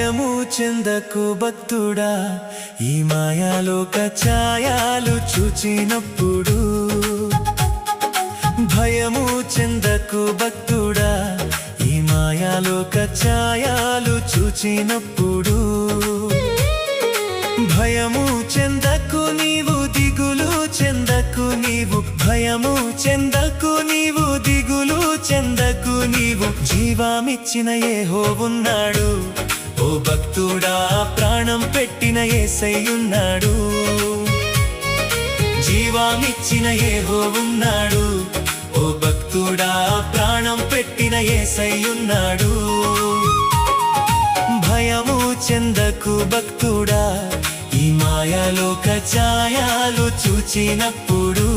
భయము చెందకు భక్తుడా, ఈ మాయాలోక ఛాయలు చూచినప్పుడు. భయము చెందకు భక్తుడా, ఈ మాయాలోక ఛాయలు చూచినప్పుడు. భయము చెందకు నీవు, దిగులు చెందకు నీవు. భయము చెందకు నీవు, దిగులు చెందకు నీవు. జీవమిచ్చిన యెహోవున్నాడు, ఓ భక్తుడా, ప్రాణం పెట్టిన యేసయ్యున్నాడు. జీవమిచ్చిన యెహోవున్నాడు, ఓ భక్తుడా, ప్రాణం పెట్టిన యేసయ్యున్నాడు. భయము చెందకు భక్తుడా, ఈ మాయాలోక ఛాయలు చూచినప్పుడు.